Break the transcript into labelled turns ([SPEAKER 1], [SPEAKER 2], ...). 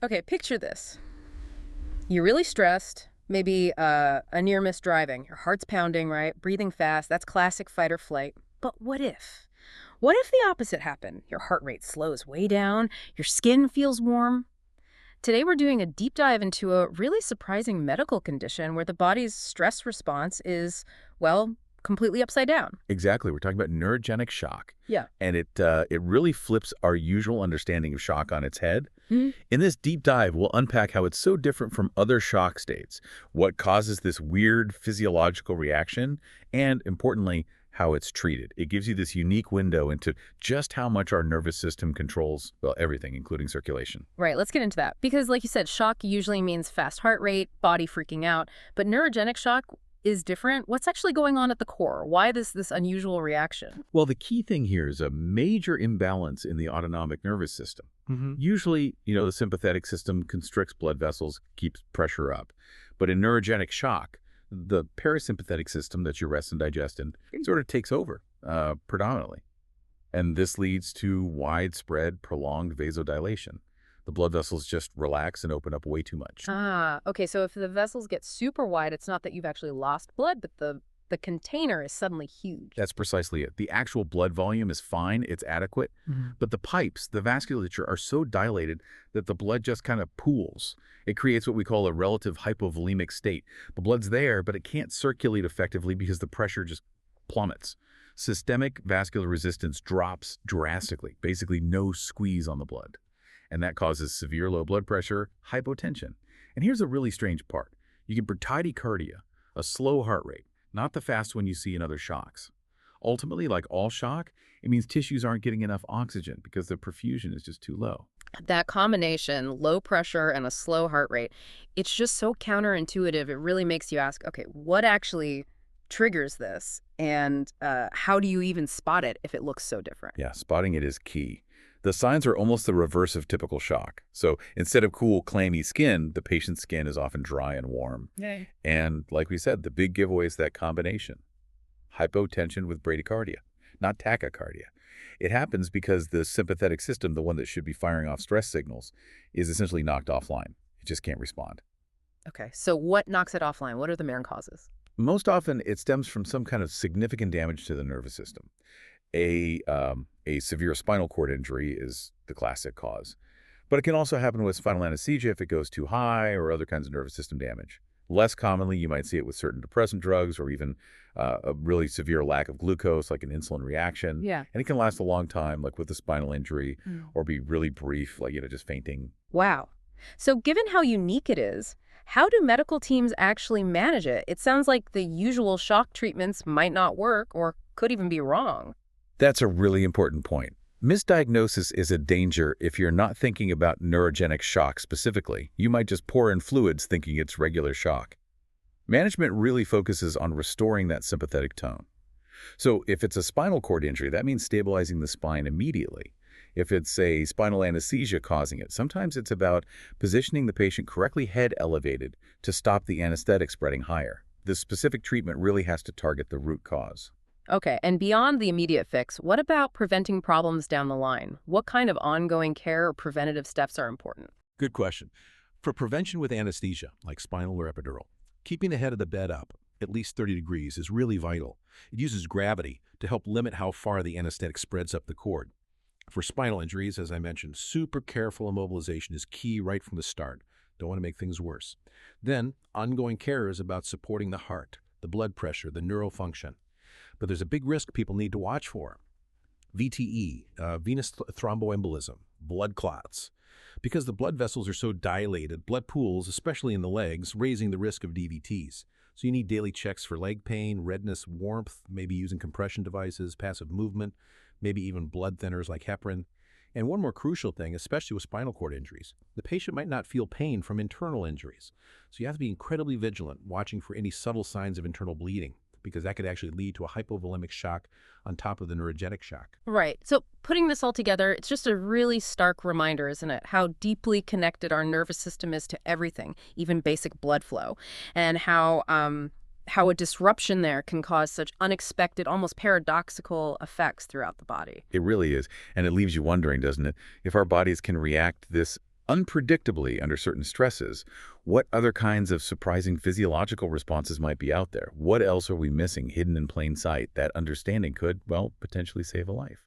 [SPEAKER 1] Okay, picture this. You're really stressed, maybe a near-miss driving. Your heart's pounding, right? Breathing fast. That's classic fight or flight. But what if? What if the opposite happened? Your heart rate slows way down, your skin feels warm. Today we're doing a deep dive into a really surprising medical condition where the body's stress response is, well, completely upside down.
[SPEAKER 2] Exactly. We're talking about neurogenic shock.
[SPEAKER 1] Yeah.
[SPEAKER 2] And it really flips our usual understanding of shock on its head.
[SPEAKER 1] Mhm.
[SPEAKER 2] In this deep dive, we'll unpack how it's so different from other shock states, what causes this weird physiological reaction, and importantly, how it's treated. It gives you this unique window into just how much our nervous system controls, well, everything, including circulation.
[SPEAKER 1] Right, let's get into that. Because like you said, shock usually means fast heart rate, body freaking out, but neurogenic shock is different. What's actually going on at the core? Why this unusual reaction?
[SPEAKER 2] Well, the key thing here is a major imbalance in the autonomic nervous system. Usually, the sympathetic system constricts blood vessels, keeps pressure up. But in neurogenic shock, the parasympathetic system that you rest and digest in sort of takes over predominantly. And this leads to widespread, prolonged vasodilation. The blood vessels just relax and open up way too much.
[SPEAKER 1] Ah, okay, so if the vessels get super wide, it's not that you've actually lost blood, but the container is suddenly huge.
[SPEAKER 2] That's precisely it. The actual blood volume is fine, it's adequate, but the pipes, the vasculature, are so dilated that the blood just kind of pools. It creates what we call a relative hypovolemic state. The blood's there, but it can't circulate effectively because the pressure just plummets. Systemic vascular resistance drops drastically, basically no squeeze on the blood. And that causes severe low blood pressure, hypotension. And here's a really strange part. You get bradycardia, a slow heart rate, not the fast one you see in other shocks. Ultimately, like all shock, it means tissues aren't getting enough oxygen because the perfusion is just too low.
[SPEAKER 1] That combination, low pressure and a slow heart rate, it's just so counterintuitive. It really makes you ask, okay, what actually triggers this? And how do you even spot it if it looks so different?
[SPEAKER 2] Yeah, spotting it is key. The signs are almost the reverse of typical shock. So instead of cool, clammy skin, the patient's skin is often dry and warm.
[SPEAKER 1] Yay.
[SPEAKER 2] And like we said, the big giveaway is that combination. Hypotension with bradycardia, not tachycardia. It happens because the sympathetic system, the one that should be firing off stress signals, is essentially knocked offline. It just can't respond.
[SPEAKER 1] Okay, so what knocks it offline? What are the main causes?
[SPEAKER 2] Most often, it stems from some kind of significant damage to the nervous system. A severe spinal cord injury is the classic cause. But it can also happen with spinal anesthesia if it goes too high or other kinds of nervous system damage. Less commonly, you might see it with certain depressant drugs or even a really severe lack of glucose, like an insulin reaction.
[SPEAKER 1] Yeah.
[SPEAKER 2] And it can last a long time, like with a spinal injury, or be really brief, like, just fainting.
[SPEAKER 1] Wow. So given how unique it is, how do medical teams actually manage it? It sounds like the usual shock treatments might not work or could even be wrong.
[SPEAKER 2] That's a really important point. Misdiagnosis is a danger if you're not thinking about neurogenic shock specifically. You might just pour in fluids thinking it's regular shock. Management really focuses on restoring that sympathetic tone. So if it's a spinal cord injury, that means stabilizing the spine immediately. If it's a spinal anesthesia causing it, sometimes it's about positioning the patient correctly head elevated to stop the anesthetic spreading higher. This specific treatment really has to target the root cause.
[SPEAKER 1] Okay, and beyond the immediate fix, what about preventing problems down the line? What kind of ongoing care or preventative steps are important?
[SPEAKER 3] Good question. For prevention with anesthesia, like spinal or epidural, keeping the head of the bed up, at least 30 degrees, is really vital. It uses gravity to help limit how far the anesthetic spreads up the cord. For spinal injuries, as I mentioned, super careful immobilization is key right from the start. Don't want to make things worse. Then, ongoing care is about supporting the heart, the blood pressure, the neural function. But there's a big risk people need to watch for. VTE, venous thromboembolism, blood clots. Because the blood vessels are so dilated, blood pools, especially in the legs, raising the risk of DVTs. So you need daily checks for leg pain, redness, warmth, maybe using compression devices, passive movement, maybe even blood thinners like heparin. And one more crucial thing, especially with spinal cord injuries, the patient might not feel pain from internal injuries. So you have to be incredibly vigilant, watching for any subtle signs of internal bleeding, because that could actually lead to a hypovolemic shock on top of the neurogenic shock.
[SPEAKER 1] Right. So putting this all together, it's just a really stark reminder, isn't it, how deeply connected our nervous system is to everything, even basic blood flow, and how a disruption there can cause such unexpected, almost paradoxical effects throughout the body.
[SPEAKER 2] It really is. And it leaves you wondering, doesn't it, if our bodies can react this unpredictably under certain stresses, what other kinds of surprising physiological responses might be out there? What else are we missing hidden in plain sight that understanding could, well, potentially save a life?